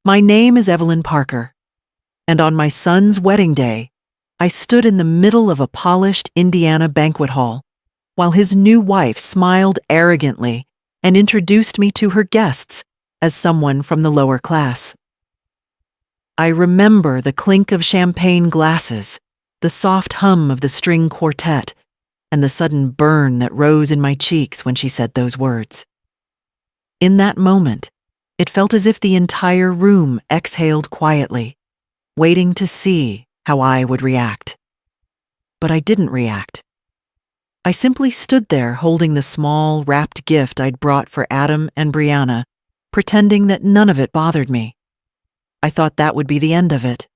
My name is Evelyn Parker, and on my son's wedding day, I stood in the middle of a polished Indiana banquet hall while his new wife smiled arrogantly and introduced me to her guests as someone from the lower class. I remember the clink of champagne glasses, the soft hum of the string quartet, and the sudden burn that rose in my cheeks when she said those words. In that moment, it felt as if the entire room exhaled quietly, waiting to see how I would react. But I didn't react. I simply stood there holding the small, wrapped gift I'd brought for Adam and Brianna, pretending that none of it bothered me. I thought that would be the end of it.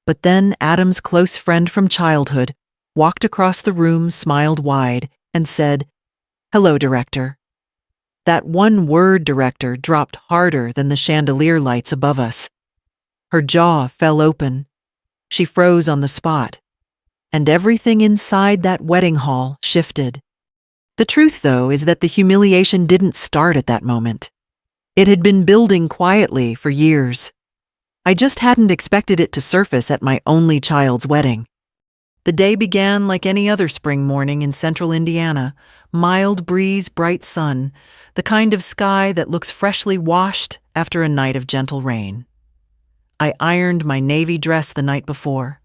But then Adam's close friend from childhood walked across the room, smiled wide, and said, "Hello, Director." That one word, Director, dropped harder than the chandelier lights above us. Her jaw fell open. She froze on the spot, and everything inside that wedding hall shifted. The truth, though, is that the humiliation didn't start at that moment. It had been building quietly for years. I just hadn't expected it to surface at my only child's wedding. The day began like any other spring morning in central Indiana, mild breeze, bright sun, the kind of sky that looks freshly washed after a night of gentle rain. I ironed my navy dress the night before.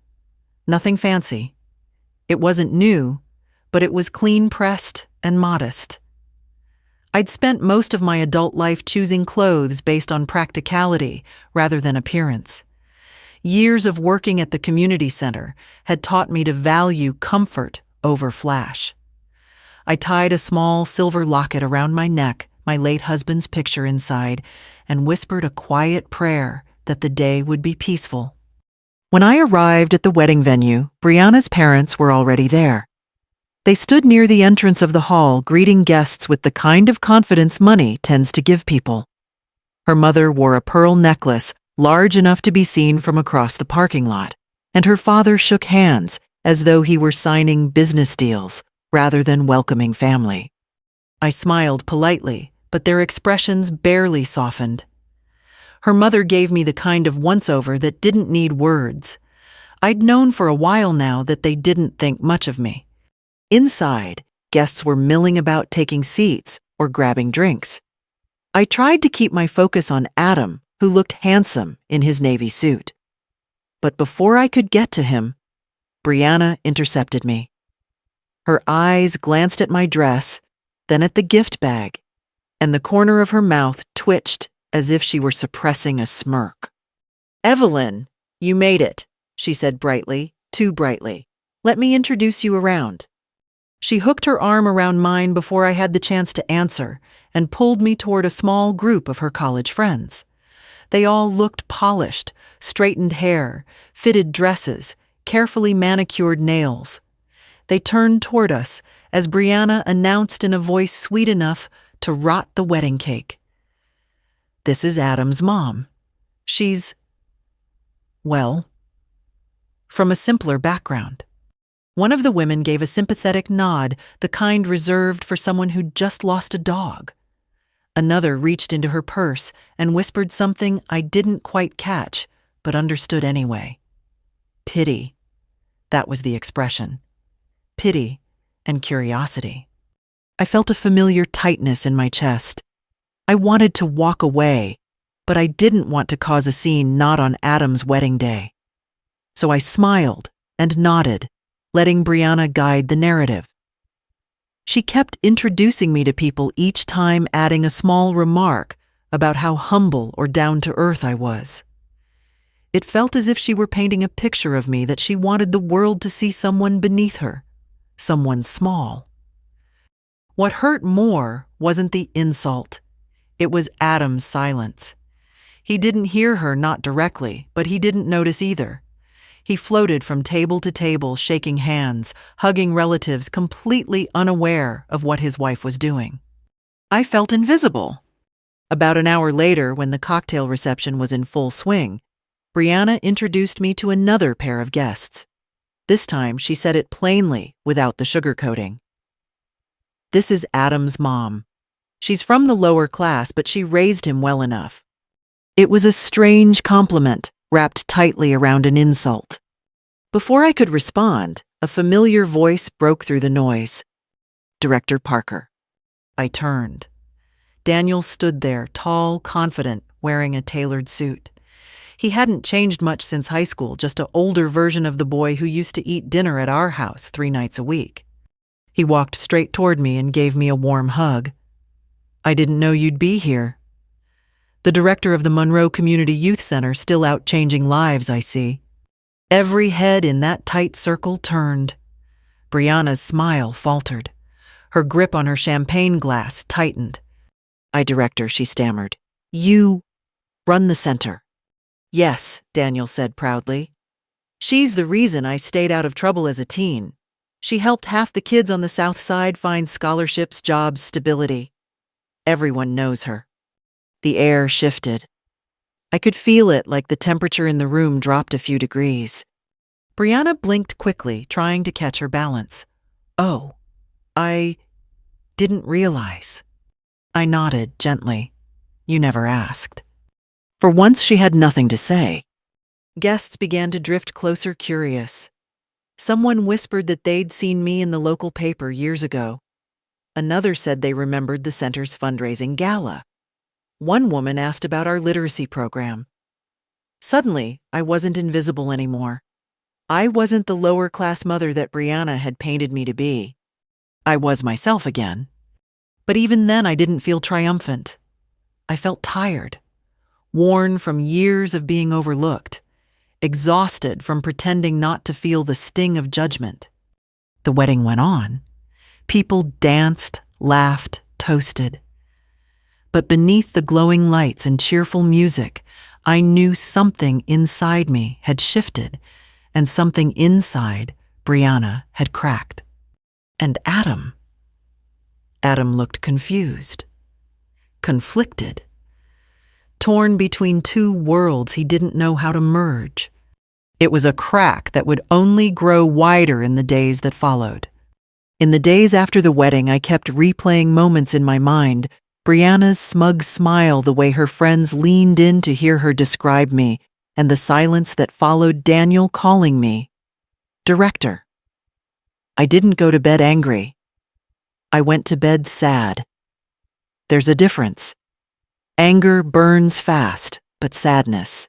Nothing fancy. It wasn't new, but it was clean-pressed and modest. I'd spent most of my adult life choosing clothes based on practicality rather than appearance. Years of working at the community center had taught me to value comfort over flash. I tied a small silver locket around my neck, my late husband's picture inside, and whispered a quiet prayer that the day would be peaceful. When I arrived at the wedding venue, Brianna's parents were already there. They stood near the entrance of the hall, greeting guests with the kind of confidence money tends to give people. Her mother wore a pearl necklace large enough to be seen from across the parking lot, and her father shook hands as though he were signing business deals rather than welcoming family. I smiled politely, but their expressions barely softened. Her mother gave me the kind of once-over that didn't need words. I'd known for a while now that they didn't think much of me. Inside, guests were milling about taking seats or grabbing drinks. I tried to keep my focus on Adam, who looked handsome in his navy suit. But before I could get to him, Brianna intercepted me. Her eyes glanced at my dress, then at the gift bag, and the corner of her mouth twitched as if she were suppressing a smirk. "Evelyn, you made it," she said brightly, too brightly. "Let me introduce you around." She hooked her arm around mine before I had the chance to answer and pulled me toward a small group of her college friends. They all looked polished, straightened hair, fitted dresses, carefully manicured nails. They turned toward us as Brianna announced in a voice sweet enough to rot the wedding cake. "This is Adam's mom. She's, well, from a simpler background." One of the women gave a sympathetic nod, the kind reserved for someone who'd just lost a dog. Another reached into her purse and whispered something I didn't quite catch, but understood anyway. Pity. That was the expression. Pity and curiosity. I felt a familiar tightness in my chest. I wanted to walk away, but I didn't want to cause a scene not on Adam's wedding day. So I smiled and nodded, letting Brianna guide the narrative. She kept introducing me to people each time, adding a small remark about how humble or down-to-earth I was. It felt as if she were painting a picture of me that she wanted the world to see someone beneath her, someone small. What hurt more wasn't the insult. It was Adam's silence. He didn't hear her, not directly, but he didn't notice either. He floated from table to table, shaking hands, hugging relatives, completely unaware of what his wife was doing. I felt invisible. About an hour later, when the cocktail reception was in full swing, Brianna introduced me to another pair of guests. This time, she said it plainly, without the sugarcoating. "This is Adam's mom. She's from the lower class, but she raised him well enough. It was a strange compliment, wrapped tightly around an insult. Before I could respond, a familiar voice broke through the noise. Director Parker. I turned. Daniel stood there, tall, confident, wearing a tailored suit. He hadn't changed much since high school, just an older version of the boy who used to eat dinner at our house 3 nights a week. He walked straight toward me and gave me a warm hug. I didn't know you'd be here. The director of the Monroe Community Youth Center, still out changing lives, I see. Every head in that tight circle turned. Brianna's smile faltered. Her grip on her champagne glass tightened. Director, she stammered. You run the center. Yes, Daniel said proudly. She's the reason I stayed out of trouble as a teen. She helped half the kids on the South Side find scholarships, jobs, stability. Everyone knows her. The air shifted. I could feel it, like the temperature in the room dropped a few degrees. Brianna blinked quickly, trying to catch her balance. Oh, I didn't realize. I nodded gently. You never asked. For once, she had nothing to say. Guests began to drift closer, curious. Someone whispered that they'd seen me in the local paper years ago. Another said they remembered the center's fundraising gala. One woman asked about our literacy program. Suddenly, I wasn't invisible anymore. I wasn't the lower-class mother that Brianna had painted me to be. I was myself again. But even then, I didn't feel triumphant. I felt tired, worn from years of being overlooked, exhausted from pretending not to feel the sting of judgment. The wedding went on. People danced, laughed, toasted. But beneath the glowing lights and cheerful music, I knew something inside me had shifted, and something inside Brianna had cracked. And Adam looked confused, conflicted, torn between 2 worlds he didn't know how to merge. It was a crack that would only grow wider in the days that followed. In the days after the wedding, I kept replaying moments in my mind, Brianna's smug smile, the way her friends leaned in to hear her describe me, and the silence that followed Daniel calling me Director. I didn't go to bed angry. I went to bed sad. There's a difference. Anger burns fast, but sadness,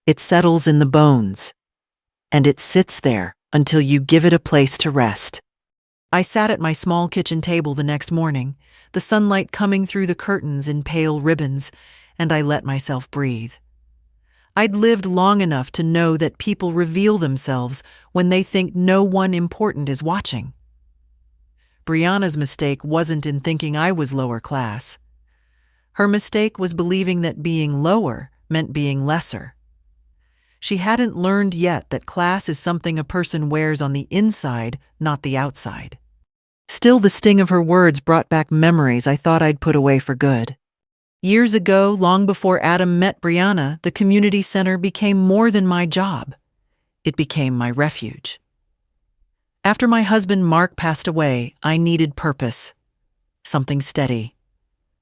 it settles in the bones, and it sits there until you give it a place to rest. I sat at my small kitchen table the next morning, the sunlight coming through the curtains in pale ribbons, and I let myself breathe. I'd lived long enough to know that people reveal themselves when they think no one important is watching. Brianna's mistake wasn't in thinking I was lower class. Her mistake was believing that being lower meant being lesser. She hadn't learned yet that class is something a person wears on the inside, not the outside. Still, the sting of her words brought back memories I thought I'd put away for good. Years ago, long before Adam met Brianna, the community center became more than my job. It became my refuge. After my husband Mark passed away, I needed purpose. Something steady.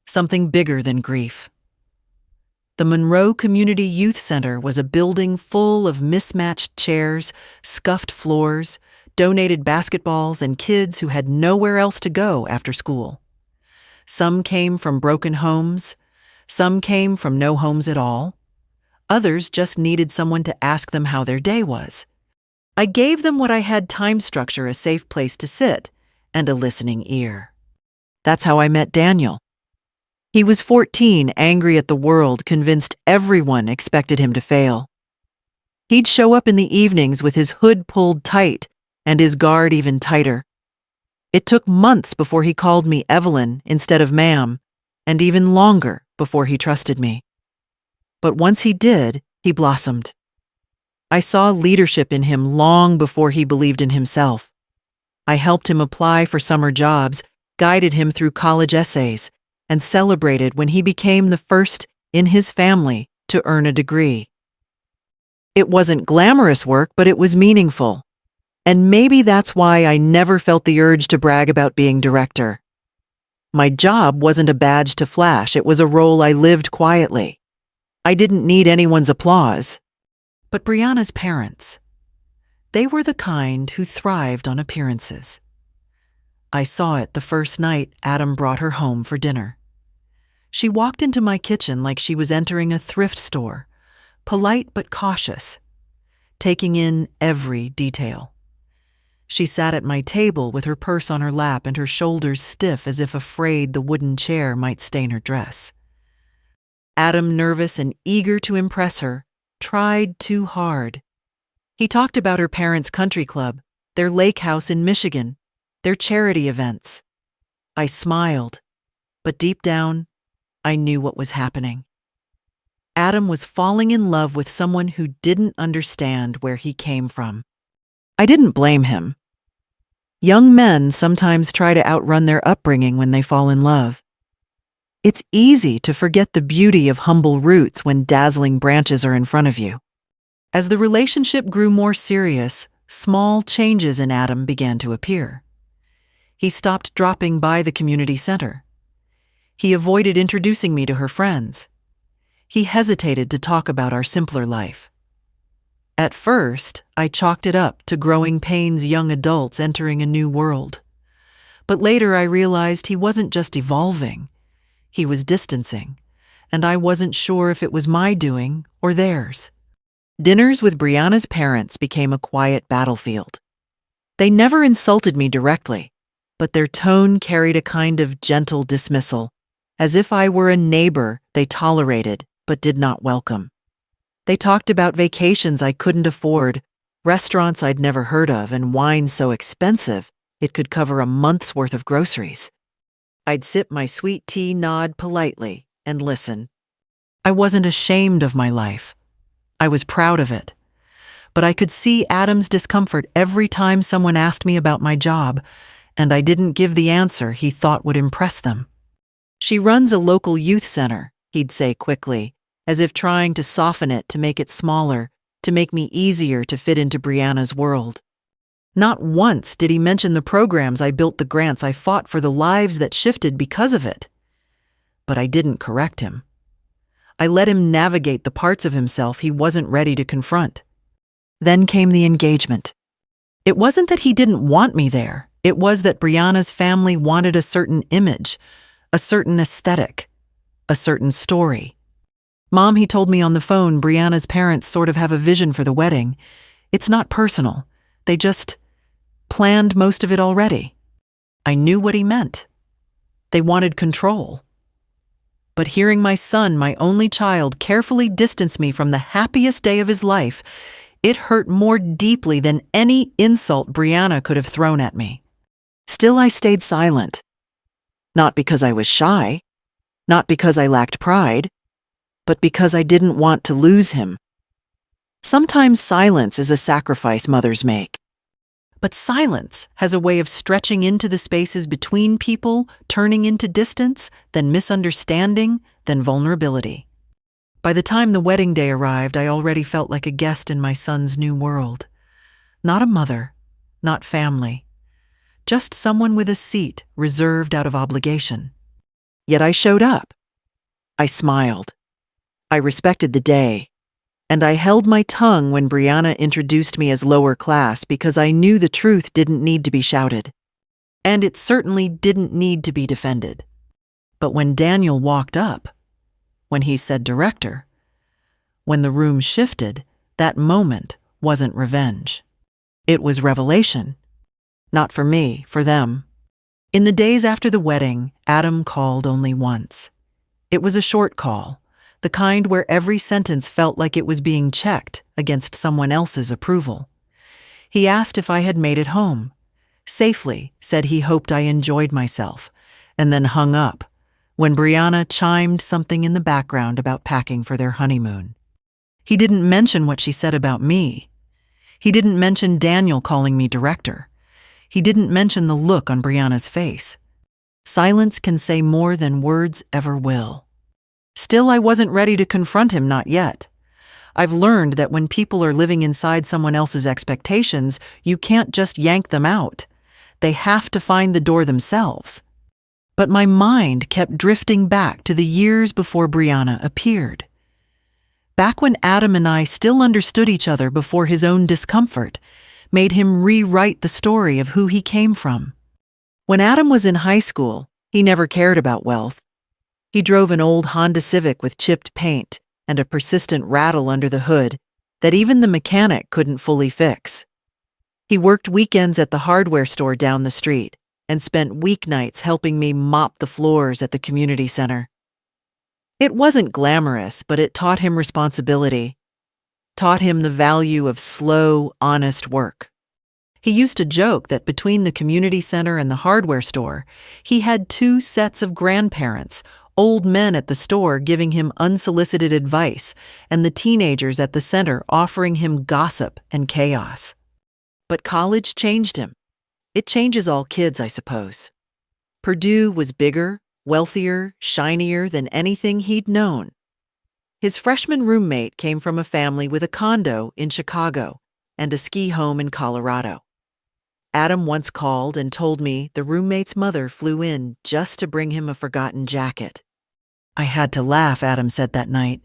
Something bigger than grief. The Monroe Community Youth Center was a building full of mismatched chairs, scuffed floors, donated basketballs, and kids who had nowhere else to go after school. Some came from broken homes. Some came from no homes at all. Others just needed someone to ask them how their day was. I gave them what I had: time structure, a safe place to sit, and a listening ear. That's how I met Daniel. He was 14, angry at the world, convinced everyone expected him to fail. He'd show up in the evenings with his hood pulled tight and his guard even tighter. It took months before he called me Evelyn instead of ma'am, and even longer before he trusted me. But once he did, he blossomed. I saw leadership in him long before he believed in himself. I helped him apply for summer jobs, guided him through college essays, and celebrated when he became the first in his family to earn a degree. It wasn't glamorous work, but it was meaningful. And maybe that's why I never felt the urge to brag about being director. My job wasn't a badge to flash, it was a role I lived quietly. I didn't need anyone's applause. But Brianna's parents, they were the kind who thrived on appearances. I saw it the first night Adam brought her home for dinner. She walked into my kitchen like she was entering a thrift store, polite but cautious, taking in every detail. She sat at my table with her purse on her lap and her shoulders stiff as if afraid the wooden chair might stain her dress. Adam, nervous and eager to impress her, tried too hard. He talked about her parents' country club, their lake house in Michigan, their charity events. I smiled, but deep down, I knew what was happening. Adam was falling in love with someone who didn't understand where he came from. I didn't blame him. Young men sometimes try to outrun their upbringing when they fall in love. It's easy to forget the beauty of humble roots when dazzling branches are in front of you. As the relationship grew more serious, small changes in Adam began to appear. He stopped dropping by the community center. He avoided introducing me to her friends. He hesitated to talk about our simpler life. At first, I chalked it up to growing pains young adults entering a new world. But later I realized he wasn't just evolving, he was distancing, and I wasn't sure if it was my doing or theirs. Dinners with Brianna's parents became a quiet battlefield. They never insulted me directly, but their tone carried a kind of gentle dismissal, as if I were a neighbor they tolerated but did not welcome. They talked about vacations I couldn't afford, restaurants I'd never heard of, and wine so expensive it could cover a month's worth of groceries. I'd sip my sweet tea, nod politely, and listen. I wasn't ashamed of my life. I was proud of it. But I could see Adam's discomfort every time someone asked me about my job, and I didn't give the answer he thought would impress them. She runs a local youth center, he'd say quickly, as if trying to soften it to make it smaller, to make me easier to fit into Brianna's world. Not once did he mention the programs I built, the grants I fought for, the lives that shifted because of it. But I didn't correct him. I let him navigate the parts of himself he wasn't ready to confront. Then came the engagement. It wasn't that he didn't want me there. It was that Brianna's family wanted a certain image, a certain aesthetic, a certain story. Mom, he told me on the phone, Brianna's parents sort of have a vision for the wedding. It's not personal. They just planned most of it already. I knew what he meant. They wanted control. But hearing my son, my only child, carefully distance me from the happiest day of his life, it hurt more deeply than any insult Brianna could have thrown at me. Still, I stayed silent. Not because I was shy, not because I lacked pride, but because I didn't want to lose him. Sometimes silence is a sacrifice mothers make. But silence has a way of stretching into the spaces between people, turning into distance, then misunderstanding, then vulnerability. By the time the wedding day arrived, I already felt like a guest in my son's new world. Not a mother, not family, just someone with a seat reserved out of obligation. Yet I showed up. I smiled. I respected the day. And I held my tongue when Brianna introduced me as lower class because I knew the truth didn't need to be shouted. And it certainly didn't need to be defended. But when Daniel walked up, when he said director, when the room shifted, that moment wasn't revenge. It was revelation. Not for me, for them. In the days after the wedding, Adam called only once. It was a short call. The kind where every sentence felt like it was being checked against someone else's approval. He asked if I had made it home. Safely, said he hoped I enjoyed myself, and then hung up when Brianna chimed something in the background about packing for their honeymoon. He didn't mention what she said about me. He didn't mention Daniel calling me director. He didn't mention the look on Brianna's face. Silence can say more than words ever will. Still, I wasn't ready to confront him, not yet. I've learned that when people are living inside someone else's expectations, you can't just yank them out. They have to find the door themselves. But my mind kept drifting back to the years before Brianna appeared. back when Adam and I still understood each other before his own discomfort made him rewrite the story of who he came from. When Adam was in high school, he never cared about wealth. He drove an old Honda Civic with chipped paint and a persistent rattle under the hood that even the mechanic couldn't fully fix. He worked weekends at the hardware store down the street and spent weeknights helping me mop the floors at the community center. It wasn't glamorous, but it taught him responsibility, taught him the value of slow, honest work. He used to joke that between the community center and the hardware store, he had 2 sets of grandparents, old men at the store giving him unsolicited advice, and the teenagers at the center offering him gossip and chaos. But college changed him. It changes all kids, I suppose. Purdue was bigger, wealthier, shinier than anything he'd known. His freshman roommate came from a family with a condo in Chicago and a ski home in Colorado. Adam once called and told me the roommate's mother flew in just to bring him a forgotten jacket. I had to laugh, Adam said that night.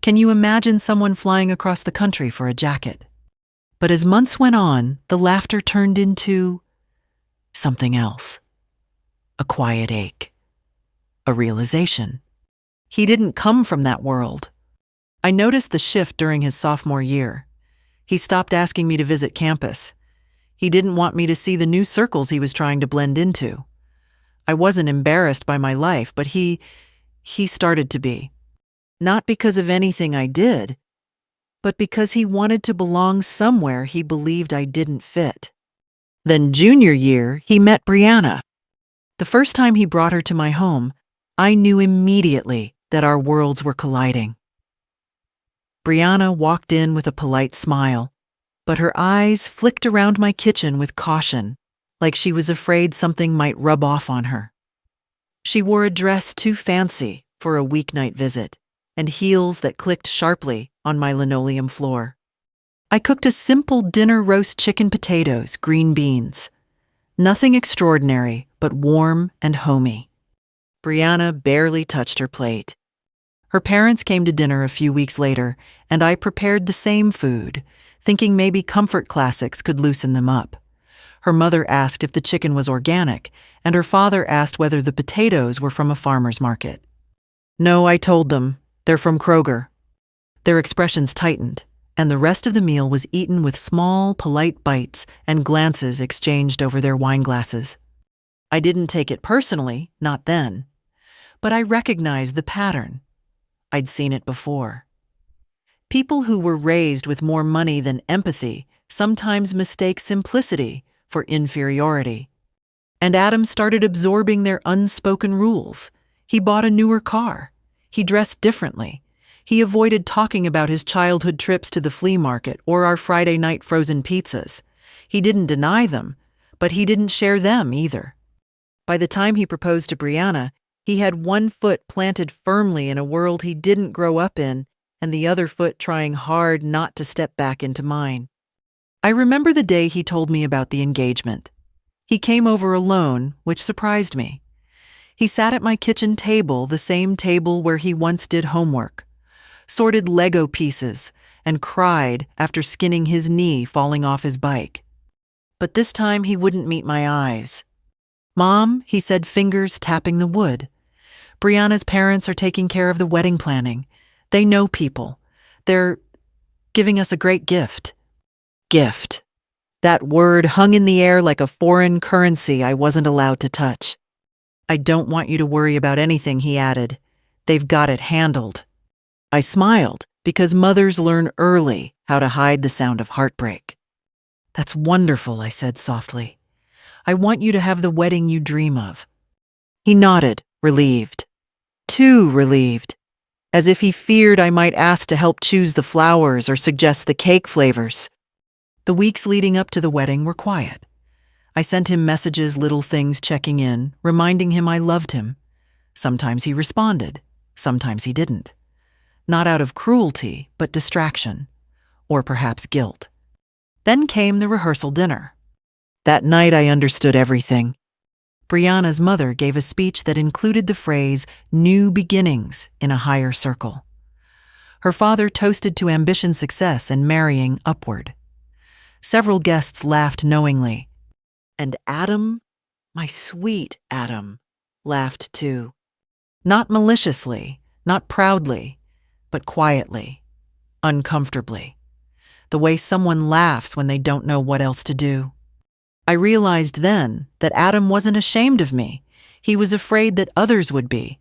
Can you imagine someone flying across the country for a jacket? But as months went on, the laughter turned into something else. A quiet ache. A realization. He didn't come from that world. I noticed the shift during his sophomore year. He stopped asking me to visit campus. He didn't want me to see the new circles he was trying to blend into. I wasn't embarrassed by my life, but he started to be. Not because of anything I did, but because he wanted to belong somewhere he believed I didn't fit. Then junior year, he met Brianna. The first time he brought her to my home, I knew immediately that our worlds were colliding. Brianna walked in with a polite smile, but her eyes flicked around my kitchen with caution, like she was afraid something might rub off on her. She wore a dress too fancy for a weeknight visit, and heels that clicked sharply on my linoleum floor. I cooked a simple dinner: roast chicken, potatoes, green beans. Nothing extraordinary, but warm and homey. Brianna barely touched her plate. Her parents came to dinner a few weeks later, and I prepared the same food, thinking maybe comfort classics could loosen them up. Her mother asked if the chicken was organic, and her father asked whether the potatoes were from a farmer's market. No, I told them, they're from Kroger. Their expressions tightened, and the rest of the meal was eaten with small, polite bites and glances exchanged over their wine glasses. I didn't take it personally, not then, but I recognized the pattern. I'd seen it before. People who were raised with more money than empathy sometimes mistake simplicity for inferiority. And Adam started absorbing their unspoken rules. He bought a newer car. He dressed differently. He avoided talking about his childhood trips to the flea market or our Friday night frozen pizzas. He didn't deny them, but he didn't share them either. By the time he proposed to Brianna, he had one foot planted firmly in a world he didn't grow up in, and the other foot trying hard not to step back into mine. I remember the day he told me about the engagement. He came over alone, which surprised me. He sat at my kitchen table, the same table where he once did homework, sorted Lego pieces, and cried after skinning his knee falling off his bike. But this time he wouldn't meet my eyes. "Mom," he said, fingers tapping the wood. "Brianna's parents are taking care of the wedding planning. They know people. They're giving us a great gift." Gift. That word hung in the air like a foreign currency I wasn't allowed to touch. "I don't want you to worry about anything," he added. "They've got it handled." I smiled, because mothers learn early how to hide the sound of heartbreak. "That's wonderful," I said softly. "I want you to have the wedding you dream of." He nodded, relieved. Too relieved. As if he feared I might ask to help choose the flowers or suggest the cake flavors. The weeks leading up to the wedding were quiet. I sent him messages, little things checking in, reminding him I loved him. Sometimes he responded, sometimes he didn't. Not out of cruelty, but distraction, or perhaps guilt. Then came the rehearsal dinner. That night I understood everything. Brianna's mother gave a speech that included the phrase "new beginnings" in a higher circle. Her father toasted to ambition, success, and marrying upward. Several guests laughed knowingly. And Adam, my sweet Adam, laughed too. Not maliciously, not proudly, but quietly, uncomfortably. The way someone laughs when they don't know what else to do. I realized then that Adam wasn't ashamed of me. He was afraid that others would be.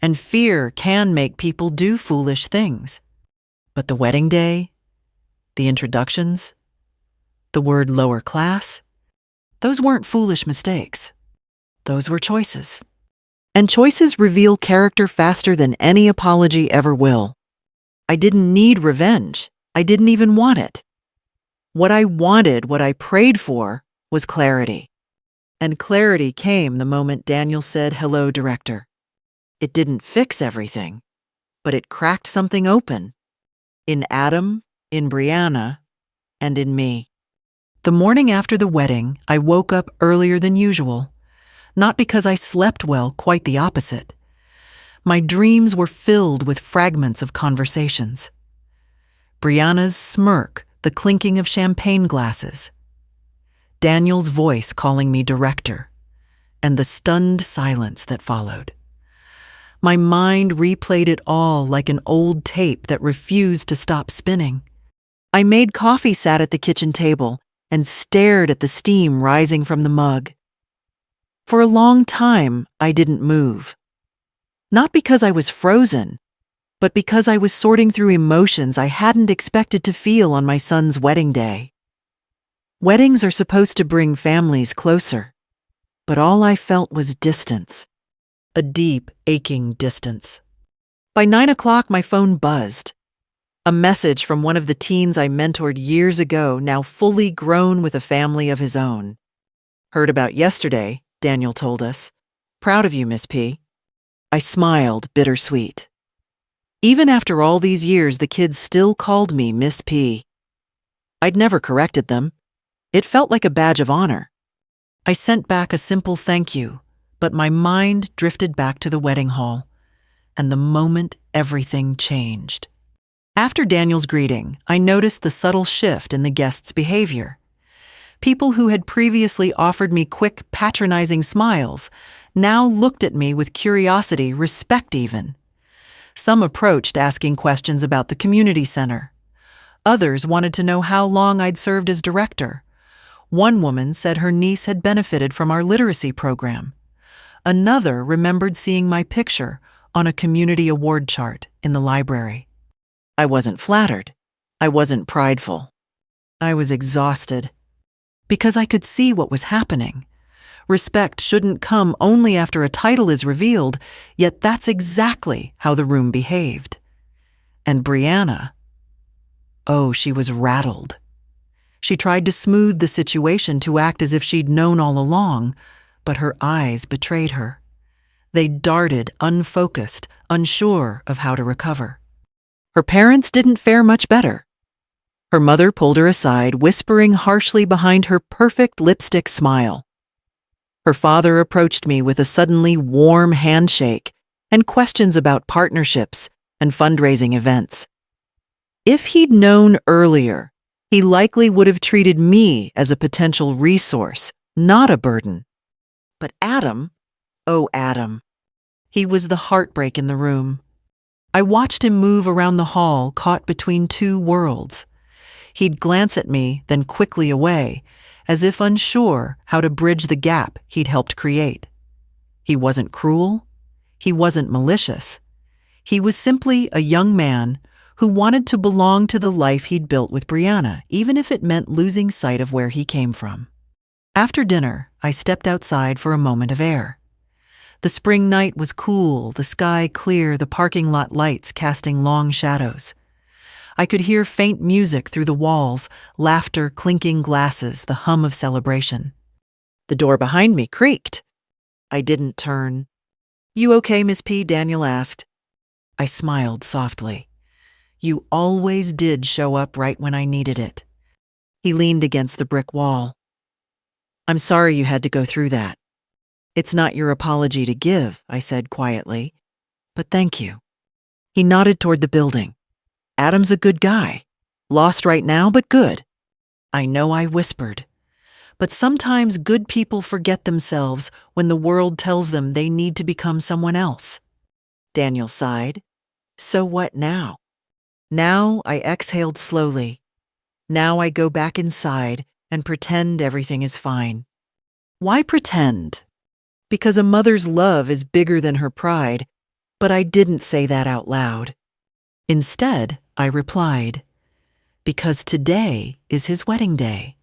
And fear can make people do foolish things. But the wedding day, the introductions, the word lower class, those weren't foolish mistakes. Those were choices. And choices reveal character faster than any apology ever will. I didn't need revenge. I didn't even want it. What I wanted, what I prayed for, was clarity. And clarity came the moment Daniel said, "Hello, director." It didn't fix everything, but it cracked something open. In Adam, in Brianna, and in me. The morning after the wedding, I woke up earlier than usual. Not because I slept well, quite the opposite. My dreams were filled with fragments of conversations. Brianna's smirk, the clinking of champagne glasses. Daniel's voice calling me director, and the stunned silence that followed. My mind replayed it all like an old tape that refused to stop spinning. I made coffee, sat at the kitchen table, and stared at the steam rising from the mug. For a long time, I didn't move. Not because I was frozen, but because I was sorting through emotions I hadn't expected to feel on my son's wedding day. Weddings are supposed to bring families closer, but all I felt was distance. A deep, aching distance. By 9 o'clock, my phone buzzed. A message from one of the teens I mentored years ago, now fully grown with a family of his own. "Heard about yesterday," Daniel told us. "Proud of you, Miss P." I smiled, bittersweet. Even after all these years, the kids still called me Miss P. I'd never corrected them. It felt like a badge of honor. I sent back a simple thank you, but my mind drifted back to the wedding hall, and the moment everything changed. After Daniel's greeting, I noticed the subtle shift in the guests' behavior. People who had previously offered me quick, patronizing smiles now looked at me with curiosity, respect even. Some approached asking questions about the community center. Others wanted to know how long I'd served as director. One woman said her niece had benefited from our literacy program. Another remembered seeing my picture on a community award chart in the library. I wasn't flattered. I wasn't prideful. I was exhausted. Because I could see what was happening. Respect shouldn't come only after a title is revealed, yet that's exactly how the room behaved. And Brianna, oh, she was rattled. She tried to smooth the situation, to act as if she'd known all along, but her eyes betrayed her. They darted, unfocused, unsure of how to recover. Her parents didn't fare much better. Her mother pulled her aside, whispering harshly behind her perfect lipstick smile. Her father approached me with a suddenly warm handshake and questions about partnerships and fundraising events. If he'd known earlier, he likely would have treated me as a potential resource, not a burden. But Adam, oh Adam, he was the heartbreak in the room. I watched him move around the hall, caught between two worlds. He'd glance at me, then quickly away, as if unsure how to bridge the gap he'd helped create. He wasn't cruel. He wasn't malicious. He was simply a young man who wanted to belong to the life he'd built with Brianna, even if it meant losing sight of where he came from. After dinner, I stepped outside for a moment of air. The spring night was cool, the sky clear, the parking lot lights casting long shadows. I could hear faint music through the walls, laughter, clinking glasses, the hum of celebration. The door behind me creaked. I didn't turn. "You okay, Miss P?" Daniel asked. I smiled softly. "You always did show up right when I needed it." He leaned against the brick wall. "I'm sorry you had to go through that." "It's not your apology to give," I said quietly, "but thank you." He nodded toward the building. Adam's a good guy. Lost right now, but good. I know I whispered. But sometimes good people forget themselves when the world tells them they need to become someone else. Daniel sighed. So what now? Now I exhaled slowly. Now I go back inside and pretend everything is fine. Why pretend? Because a mother's love is bigger than her pride, but I didn't say that out loud. Instead, I replied, because today is his wedding day,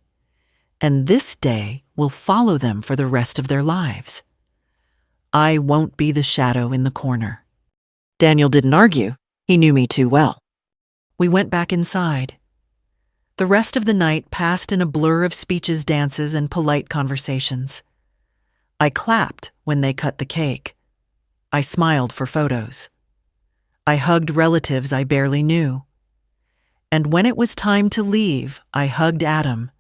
and this day will follow them for the rest of their lives. I won't be the shadow in the corner. Daniel didn't argue. He knew me too well. We went back inside. The rest of the night passed in a blur of speeches, dances, and polite conversations. I clapped when they cut the cake. I smiled for photos. I hugged relatives I barely knew. And when it was time to leave, I hugged Adam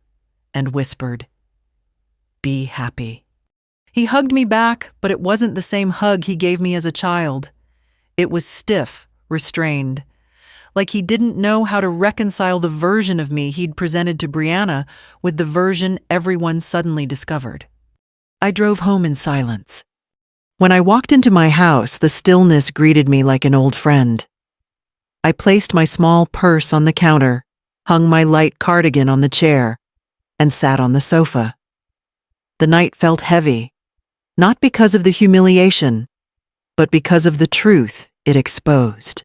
and whispered, "Be happy." He hugged me back, but it wasn't the same hug he gave me as a child. It was stiff, restrained, like he didn't know how to reconcile the version of me he'd presented to Brianna with the version everyone suddenly discovered. I drove home in silence. When I walked into my house, the stillness greeted me like an old friend. I placed my small purse on the counter, hung my light cardigan on the chair, and sat on the sofa. The night felt heavy, not because of the humiliation, but because of the truth it exposed.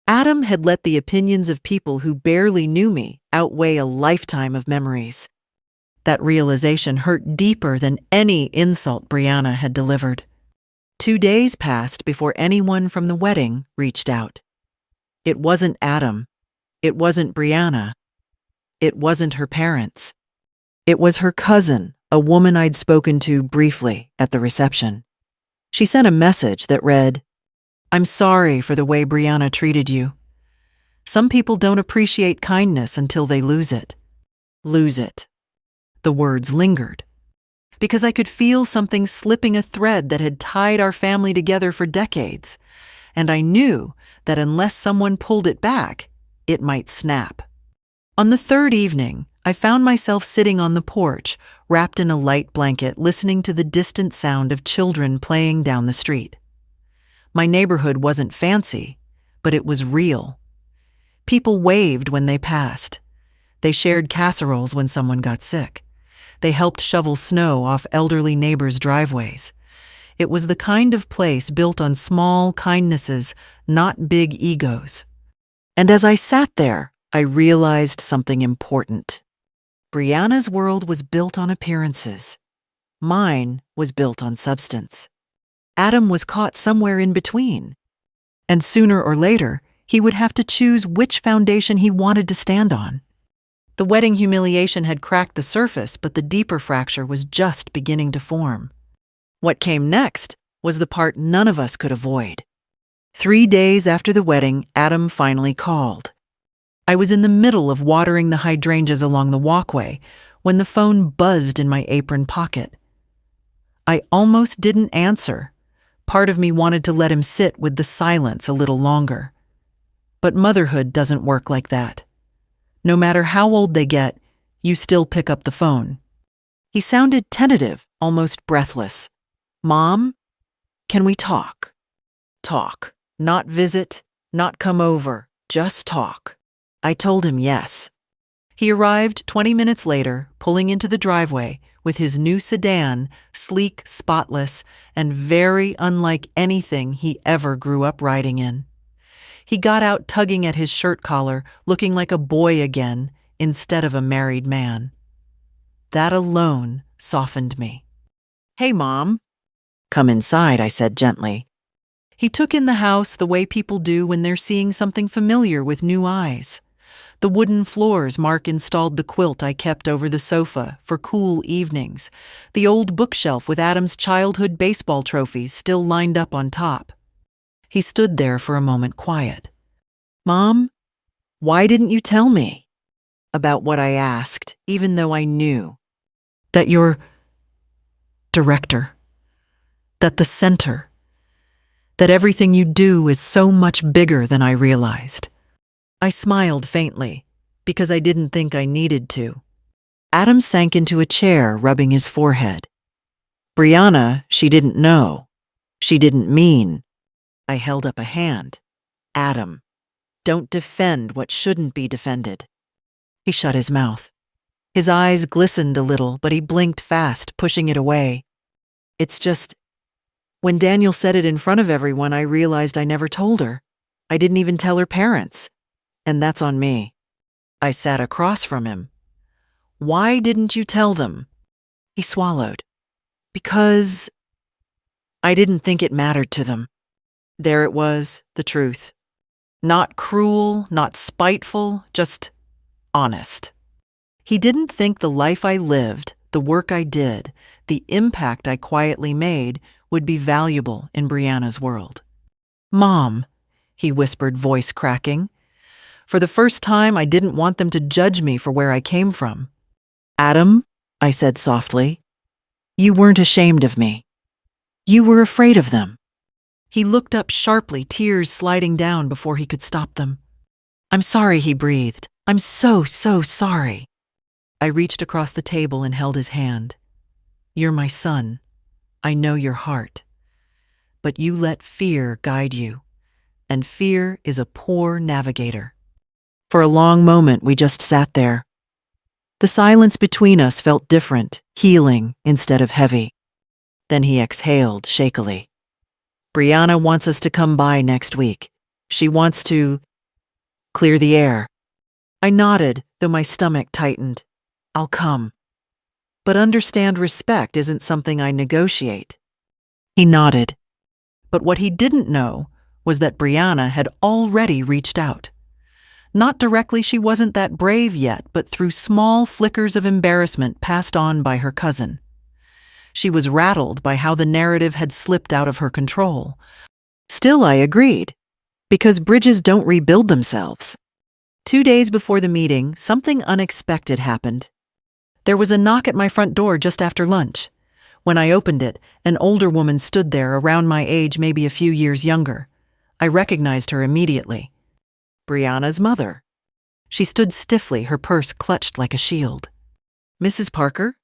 Adam had let the opinions of people who barely knew me outweigh a lifetime of memories. That realization hurt deeper than any insult Brianna had delivered. 2 days passed before anyone from the wedding reached out. It wasn't Adam. It wasn't Brianna. It wasn't her parents. It was her cousin, a woman I'd spoken to briefly at the reception. She sent a message that read, "I'm sorry for the way Brianna treated you. Some people don't appreciate kindness until they lose it." Lose it. The words lingered, because I could feel something slipping a thread that had tied our family together for decades, and I knew that unless someone pulled it back, it might snap. On the third evening, I found myself sitting on the porch, wrapped in a light blanket, listening to the distant sound of children playing down the street. My neighborhood wasn't fancy, but it was real. People waved when they passed. They shared casseroles when someone got sick. They helped shovel snow off elderly neighbors' driveways. It was the kind of place built on small kindnesses, not big egos. And as I sat there, I realized something important. Brianna's world was built on appearances. Mine was built on substance. Adam was caught somewhere in between. And sooner or later, he would have to choose which foundation he wanted to stand on. The wedding humiliation had cracked the surface, but the deeper fracture was just beginning to form. What came next was the part none of us could avoid. 3 days after the wedding, Adam finally called. I was in the middle of watering the hydrangeas along the walkway when the phone buzzed in my apron pocket. I almost didn't answer. Part of me wanted to let him sit with the silence a little longer. But motherhood doesn't work like that. No matter how old they get, you still pick up the phone. He sounded tentative, almost breathless. "Mom, can we talk?" Talk. Not visit, not come over, just talk. I told him yes. He arrived 20 minutes later, pulling into the driveway with his new sedan, sleek, spotless, and very unlike anything he ever grew up riding in. He got out tugging at his shirt collar, looking like a boy again instead of a married man. That alone softened me. "Hey, Mom." "Come inside," I said gently. He took in the house the way people do when they're seeing something familiar with new eyes. The wooden floors Mark installed the quilt I kept over the sofa for cool evenings, the old bookshelf with Adam's childhood baseball trophies still lined up on top. He stood there for a moment quiet. "Mom, why didn't you tell me?" About what I asked, even though I knew. That you're director. That the center. That everything you do is so much bigger than I realized. I smiled faintly, because I didn't think I needed to. Adam sank into a chair, rubbing his forehead. Brianna, she didn't know. She didn't mean. I held up a hand. Adam, don't defend what shouldn't be defended. He shut his mouth. His eyes glistened a little, but he blinked fast, pushing it away. It's just, when Daniel said it in front of everyone, I realized I never told her. I didn't even tell her parents. And that's on me. I sat across from him. Why didn't you tell them? He swallowed. Because I didn't think it mattered to them. There it was, the truth. Not cruel, not spiteful, just honest. He didn't think the life I lived, the work I did, the impact I quietly made would be valuable in Brianna's world. Mom, he whispered, voice cracking. For the first time, I didn't want them to judge me for where I came from. Adam, I said softly, you weren't ashamed of me. You were afraid of them. He looked up sharply, tears sliding down before he could stop them. I'm sorry, he breathed. I'm so sorry. I reached across the table and held his hand. You're my son. I know your heart. But you let fear guide you, and fear is a poor navigator. For a long moment, we just sat there. The silence between us felt different, healing instead of heavy. Then he exhaled shakily. Brianna wants us to come by next week. She wants to clear the air. I nodded, though my stomach tightened. I'll come. But understand, respect isn't something I negotiate. He nodded. But what he didn't know was that Brianna had already reached out. Not directly, she wasn't that brave yet, but through small flickers of embarrassment passed on by her cousin. She was rattled by how the narrative had slipped out of her control. Still, I agreed, because bridges don't rebuild themselves. 2 days before the meeting, something unexpected happened. There was a knock at my front door just after lunch. When I opened it, an older woman stood there, around my age, maybe a few years younger. I recognized her immediately. Brianna's mother. She stood stiffly, her purse clutched like a shield. Mrs. Parker,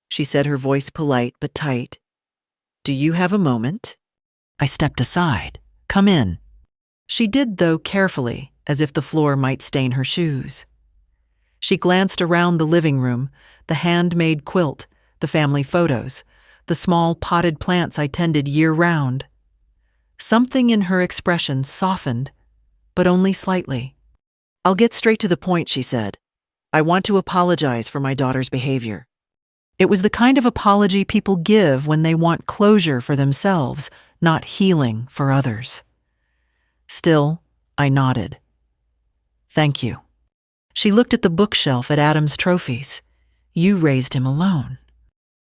she said, her voice polite but tight. Do you have a moment? I stepped aside. Come in. She did, though carefully, as if the floor might stain her shoes. She glanced around the living room, the handmade quilt, the family photos, the small potted plants I tended year-round. Something in her expression softened, but only slightly. I'll get straight to the point, she said. I want to apologize for my daughter's behavior. It was the kind of apology people give when they want closure for themselves, not healing for others. Still, I nodded. Thank you. She looked at the bookshelf at Adam's trophies. You raised him alone.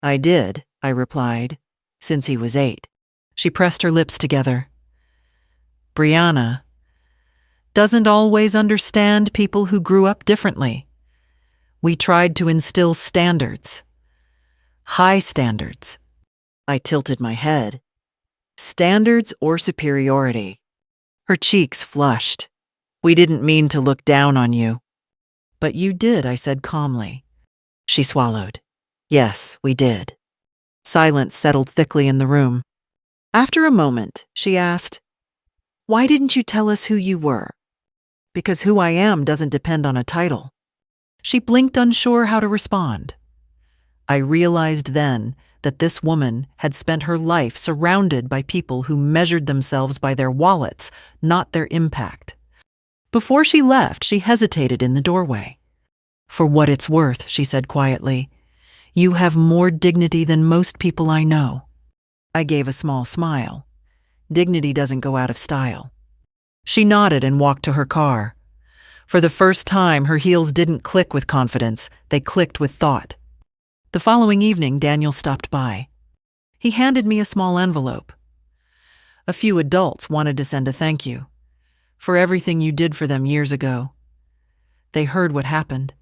I did, I replied, since he was 8. She pressed her lips together. Brianna doesn't always understand people who grew up differently. We tried to instill standards. High standards. I tilted my head. Standards or superiority? Her cheeks flushed. We didn't mean to look down on you. But you did, I said calmly. She swallowed. Yes, we did. Silence settled thickly in the room. After a moment, she asked, why didn't you tell us who you were? Because who I am doesn't depend on a title. She blinked, unsure how to respond. I realized then that this woman had spent her life surrounded by people who measured themselves by their wallets, not their impact. Before she left, she hesitated in the doorway. For what it's worth, she said quietly, you have more dignity than most people I know. I gave a small smile. Dignity doesn't go out of style. She nodded and walked to her car. For the first time, her heels didn't click with confidence, they clicked with thought. The following evening, Daniel stopped by. He handed me a small envelope. A few adults wanted to send a thank you for everything you did for them years ago. They heard what happened.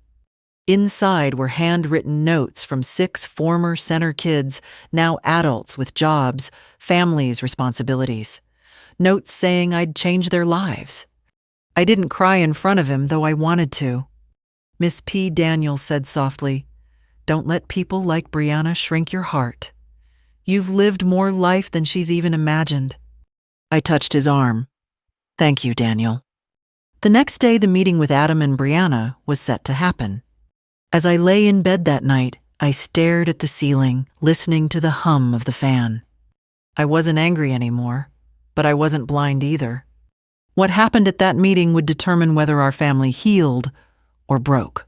Inside were handwritten notes from 6 former center kids, now adults with jobs, families, responsibilities. Notes saying I'd change their lives. I didn't cry in front of him, though I wanted to. Miss P. Daniel said softly, "Don't let people like Brianna shrink your heart. You've lived more life than she's even imagined." I touched his arm. "Thank you, Daniel." The next day, the meeting with Adam and Brianna was set to happen. As I lay in bed that night, I stared at the ceiling, listening to the hum of the fan. I wasn't angry anymore, but I wasn't blind either. What happened at that meeting would determine whether our family healed or broke.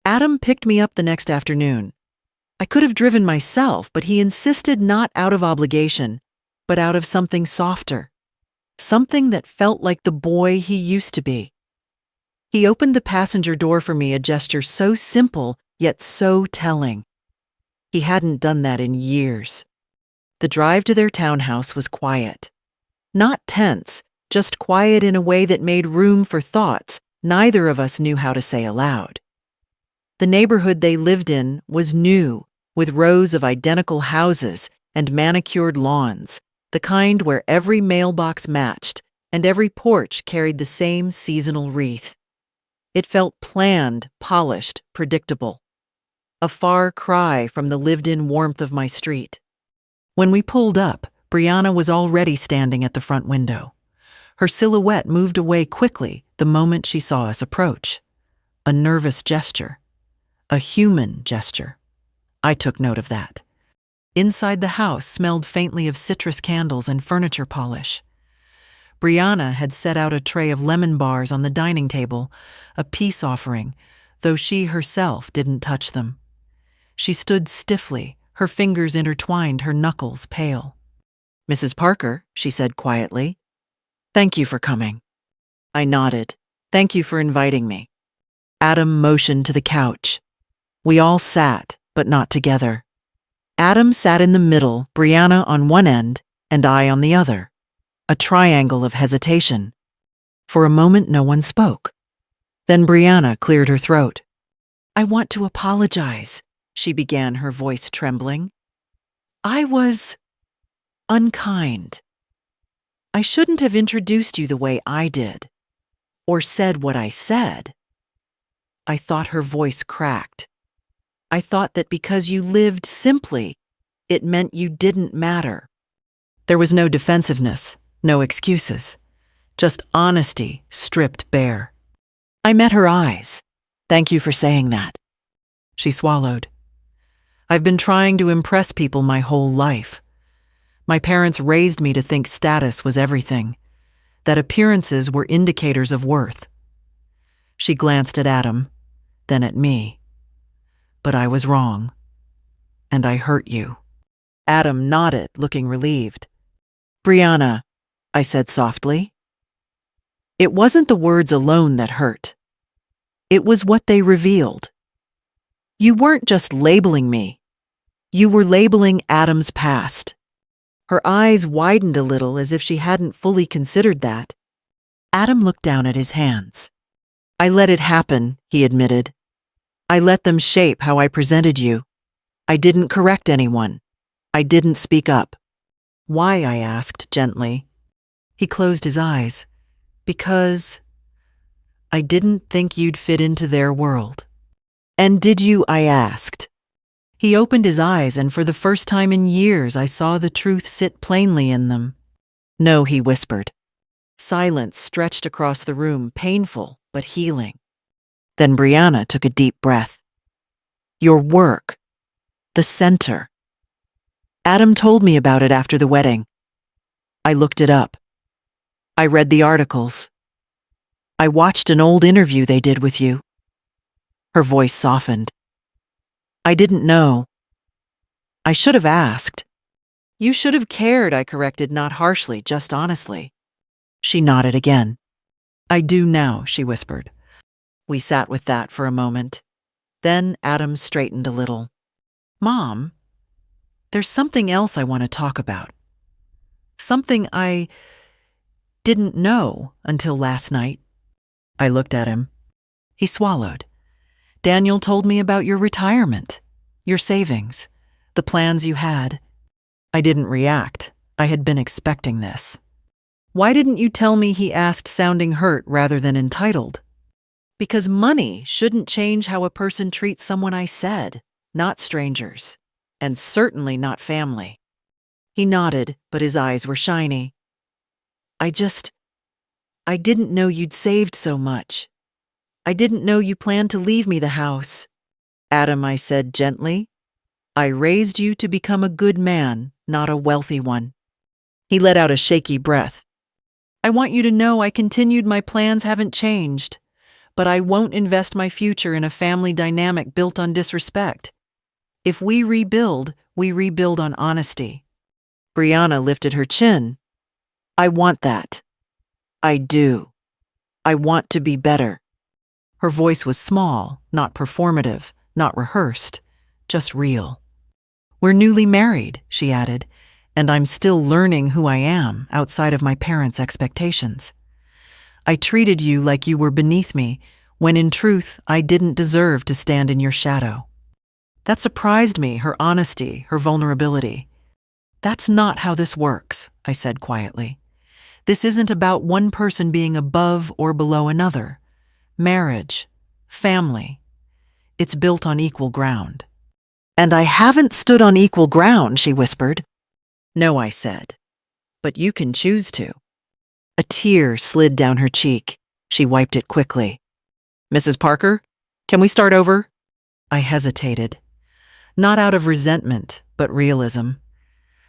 Adam picked me up the next afternoon. I could have driven myself, but he insisted, not out of obligation, but out of something softer. Something that felt like the boy he used to be. He opened the passenger door for me, a gesture so simple yet so telling. He hadn't done that in years. The drive to their townhouse was quiet. Not tense, just quiet in a way that made room for thoughts neither of us knew how to say aloud. The neighborhood they lived in was new, with rows of identical houses and manicured lawns, the kind where every mailbox matched and every porch carried the same seasonal wreath. It felt planned, polished, predictable. A far cry from the lived-in warmth of my street. When we pulled up, Brianna was already standing at the front window. Her silhouette moved away quickly the moment she saw us approach. A nervous gesture. A human gesture. I took note of that. Inside the house smelled faintly of citrus candles and furniture polish. Brianna had set out a tray of lemon bars on the dining table, a peace offering, though she herself didn't touch them. She stood stiffly, her fingers intertwined, her knuckles pale. "Mrs. Parker," she said quietly, "thank you for coming." I nodded. "Thank you for inviting me." Adam motioned to the couch. We all sat, but not together. Adam sat in the middle, Brianna on one end, and I on the other. A triangle of hesitation. For a moment, no one spoke. Then Brianna cleared her throat. "I want to apologize," she began, her voice trembling. "I was unkind. I shouldn't have introduced you the way I did, or said what I said." I thought her voice cracked. I thought that because you lived simply, it meant you didn't matter. There was no defensiveness, no excuses, just honesty stripped bare. I met her eyes. "Thank you for saying that." She swallowed. "I've been trying to impress people my whole life. My parents raised me to think status was everything, that appearances were indicators of worth." She glanced at Adam, then at me. "But I was wrong, and I hurt you." Adam nodded, looking relieved. "Brianna," I said softly. It wasn't the words alone that hurt. It was what they revealed. You weren't just labeling me. You were labeling Adam's past. Her eyes widened a little, as if she hadn't fully considered that. Adam looked down at his hands. "I let it happen," he admitted. "I let them shape how I presented you. I didn't correct anyone. I didn't speak up." "Why?" I asked gently. He closed his eyes. "Because I didn't think you'd fit into their world." "And did you?" I asked. He opened his eyes, and for the first time in years I saw the truth sit plainly in them. "No," he whispered. Silence stretched across the room, painful but healing. Then Brianna took a deep breath. "Your work. The center. Adam told me about it after the wedding. I looked it up. I read the articles. I watched an old interview they did with you." Her voice softened. "I didn't know. I should have asked." "You should have cared," I corrected, not harshly, just honestly. She nodded again. "I do now," she whispered. We sat with that for a moment. Then Adam straightened a little. "Mom, there's something else I want to talk about. Something I didn't know until last night." I looked at him. He swallowed. "Daniel told me about your retirement, your savings, the plans you had." I didn't react. I had been expecting this. Why didn't you tell me? He asked, sounding hurt rather than entitled. Because money shouldn't change how a person treats someone, I said, not strangers, and certainly not family. He nodded, but his eyes were shiny. I didn't know you'd saved so much. I didn't know you planned to leave me the house. Adam, I said gently, I raised you to become a good man, not a wealthy one. He let out a shaky breath. I want you to know I continued. My plans haven't changed, but I won't invest my future in a family dynamic built on disrespect. If we rebuild on honesty. Brianna lifted her chin. I want that. I do. I want to be better. Her voice was small, not performative, not rehearsed, just real. We're newly married, she added, and I'm still learning who I am outside of my parents' expectations. I treated you like you were beneath me, when in truth I didn't deserve to stand in your shadow. That surprised me, her honesty, her vulnerability. That's not how this works, I said quietly. This isn't about one person being above or below another. Marriage, family, it's built on equal ground. And I haven't stood on equal ground, she whispered. No, I said, but you can choose to. A tear slid down her cheek. She wiped it quickly. Mrs. Parker, can we start over? I hesitated. Not out of resentment, but realism.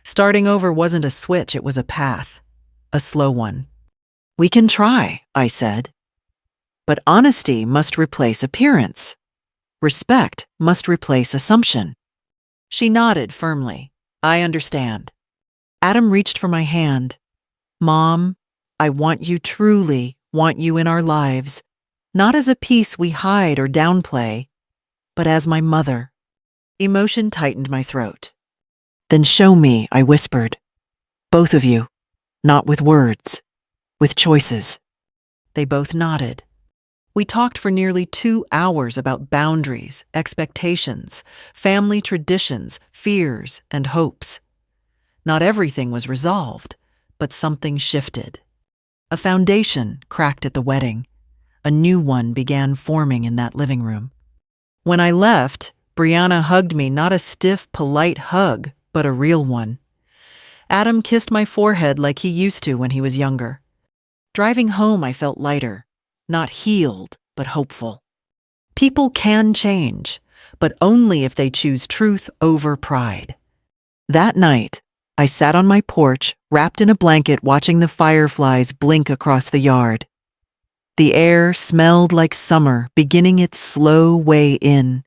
Starting over wasn't a switch, it was a path. A slow one. We can try, I said. But honesty must replace appearance. Respect must replace assumption. She nodded firmly. I understand. Adam reached for my hand. Mom, I want you, truly want you in our lives, not as a piece we hide or downplay, but as my mother. Emotion tightened my throat. Then show me, I whispered. Both of you, not with words, with choices. They both nodded. We talked for nearly 2 hours about boundaries, expectations, family traditions, fears, and hopes. Not everything was resolved, but something shifted. A foundation cracked at the wedding. A new one began forming in that living room. When I left, Brianna hugged me, not a stiff, polite hug, but a real one. Adam kissed my forehead like he used to when he was younger. Driving home, I felt lighter, not healed, but hopeful. People can change, but only if they choose truth over pride. That night, I sat on my porch, wrapped in a blanket, watching the fireflies blink across the yard. The air smelled like summer beginning its slow way in.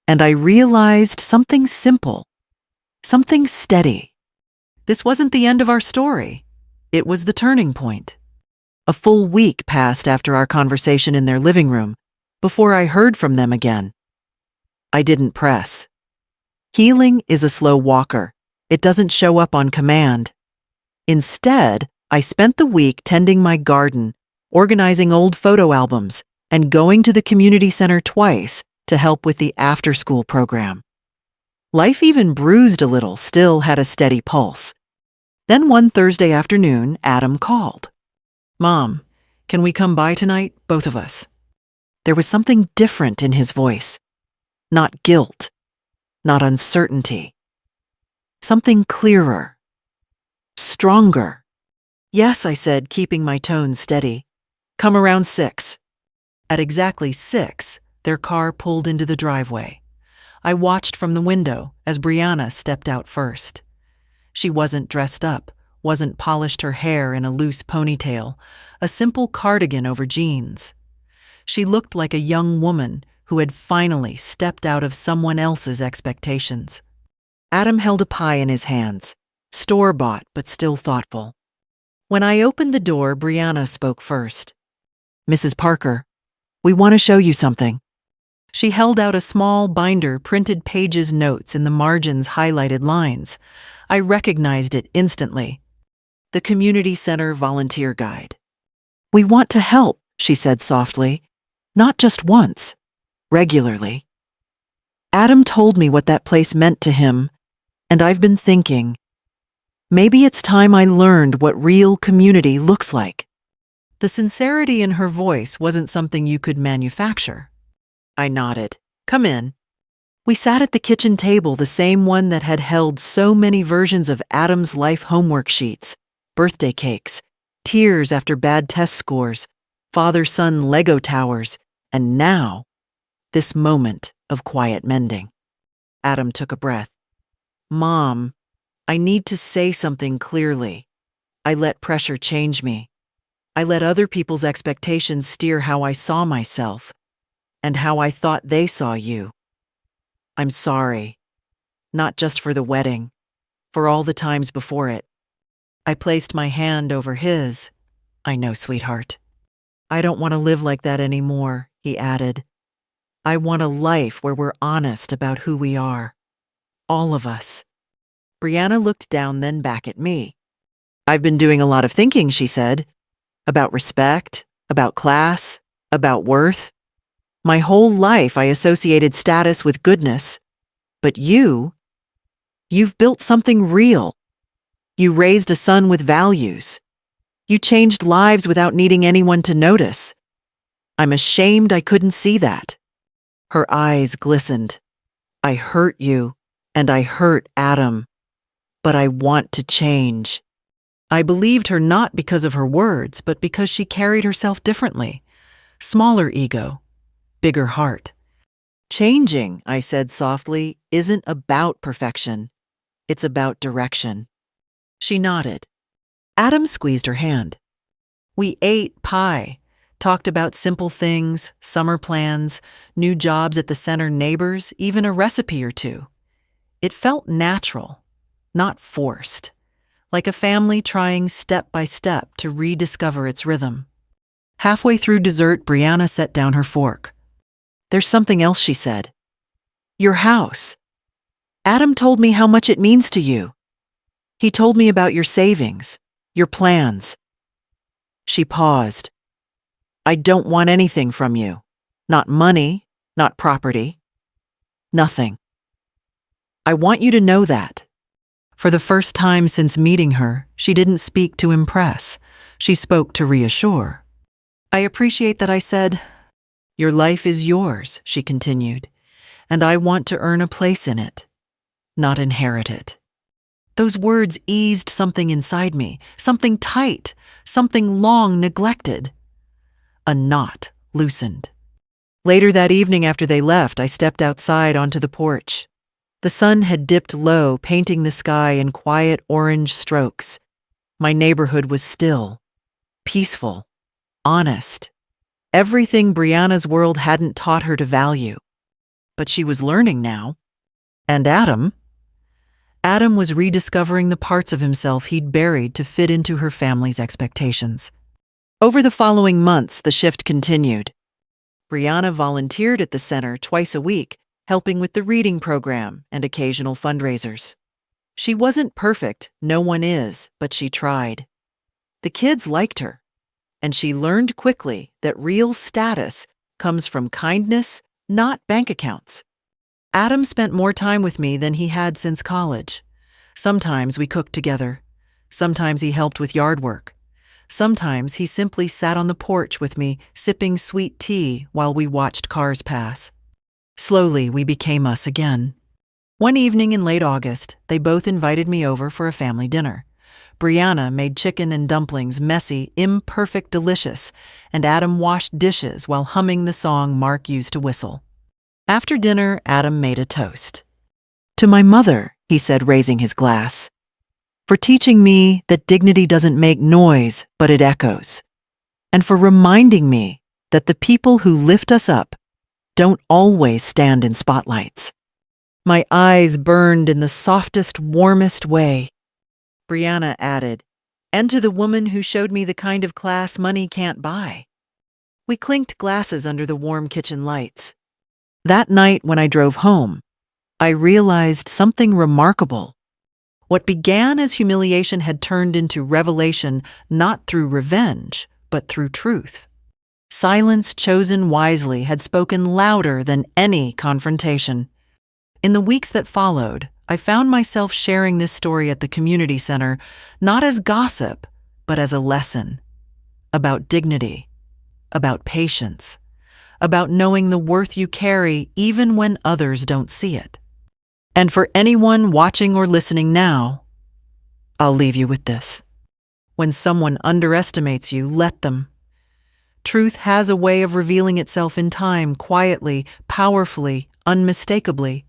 And I realized something simple, something steady. This wasn't the end of our story. It was the turning point. A full week passed after our conversation in their living room before I heard from them again. I didn't press. Healing is a slow walker. It doesn't show up on command. Instead, I spent the week tending my garden, organizing old photo albums, and going to the community center twice to help with the after-school program. Life, even bruised a little, still had a steady pulse. Then one Thursday afternoon, Adam called. Mom, can we come by tonight, both of us? There was something different in his voice. Not guilt, not uncertainty. Something clearer, stronger. Yes, I said, keeping my tone steady. Come around 6. At exactly 6, their car pulled into the driveway. I watched from the window as Brianna stepped out first. She wasn't dressed up, wasn't polished her hair in a loose ponytail, a simple cardigan over jeans. She looked like a young woman who had finally stepped out of someone else's expectations. Adam held a pie in his hands, store-bought but still thoughtful. When I opened the door, Brianna spoke first. Mrs. Parker, we want to show you something. She held out a small binder, printed pages, notes in the margins, highlighted lines. I recognized it instantly. The Community Center Volunteer Guide. We want to help, she said softly, not just once, regularly. Adam told me what that place meant to him, and I've been thinking, Maybe it's time I learned what real community looks like. The sincerity in her voice wasn't something you could manufacture. I nodded. Come in. We sat at the kitchen table, the same one that had held so many versions of Adam's life homework sheets, birthday cakes, tears after bad test scores, father-son Lego towers, and now, this moment of quiet mending. Adam took a breath. Mom, I need to say something clearly. I let pressure change me. I let other people's expectations steer how I saw myself and how I thought they saw you. I'm sorry. Not just for the wedding, for all the times before it. I placed my hand over his. I know, sweetheart. I don't want to live like that anymore, he added. I want a life where we're honest about who we are. All of us. Brianna looked down, then back at me. I've been doing a lot of thinking, she said. About respect, about class, about worth. My whole life I associated status with goodness. But you've built something real. You raised a son with values. You changed lives without needing anyone to notice. I'm ashamed I couldn't see that. Her eyes glistened. I hurt you, and I hurt Adam. But I want to change. I believed her not because of her words, but because she carried herself differently. Smaller ego, bigger heart. Changing, I said softly, isn't about perfection. It's about direction. She nodded. Adam squeezed her hand. We ate pie, talked about simple things, summer plans, new jobs at the center, neighbors, even a recipe or two. It felt natural, not forced. Like a family trying step by step to rediscover its rhythm. Halfway through dessert, Brianna set down her fork. There's something else, she said. Your house. Adam told me how much it means to you. He told me about your savings, your plans. She paused. I don't want anything from you. Not money, not property. Nothing. I want you to know that. For the first time since meeting her, she didn't speak to impress. She spoke to reassure. I appreciate that, I said. Your life is yours, she continued, and I want to earn a place in it, not inherit it. Those words eased something inside me, something tight, something long neglected. A knot loosened. Later that evening after they left, I stepped outside onto the porch. The sun had dipped low, painting the sky in quiet orange strokes. My neighborhood was still, peaceful, honest. Everything Brianna's world hadn't taught her to value. But she was learning now. And Adam? Adam was rediscovering the parts of himself he'd buried to fit into her family's expectations. Over the following months, the shift continued. Brianna volunteered at the center twice a week, helping with the reading program and occasional fundraisers. She wasn't perfect, no one is, but she tried. The kids liked her, and she learned quickly that real status comes from kindness, not bank accounts. Adam spent more time with me than he had since college. Sometimes we cooked together. Sometimes he helped with yard work. Sometimes he simply sat on the porch with me, sipping sweet tea while we watched cars pass. Slowly, we became us again. One evening in late August, they both invited me over for a family dinner. Brianna made chicken and dumplings, messy, imperfect, delicious, and Adam washed dishes while humming the song Mark used to whistle. After dinner, Adam made a toast. To my mother, he said, raising his glass, for teaching me that dignity doesn't make noise, but it echoes, and for reminding me that the people who lift us up don't always stand in spotlights. My eyes burned in the softest, warmest way. Brianna added, and to the woman who showed me the kind of class money can't buy. We clinked glasses under the warm kitchen lights. That night when I drove home, I realized something remarkable. What began as humiliation had turned into revelation, not through revenge, but through truth. Silence chosen wisely had spoken louder than any confrontation. In the weeks that followed, I found myself sharing this story at the community center, not as gossip, but as a lesson about dignity, about patience, about knowing the worth you carry even when others don't see it. And for anyone watching or listening now, I'll leave you with this. When someone underestimates you, let them. Truth has a way of revealing itself in time, quietly, powerfully, unmistakably.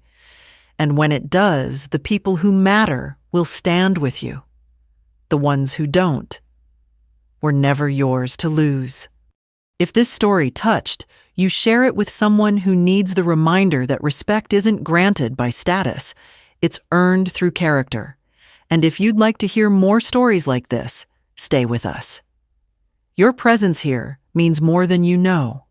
And when it does, the people who matter will stand with you. The ones who don't were never yours to lose. If this story touched, you share it with someone who needs the reminder that respect isn't granted by status, it's earned through character. And if you'd like to hear more stories like this, stay with us. Your presence here means more than you know.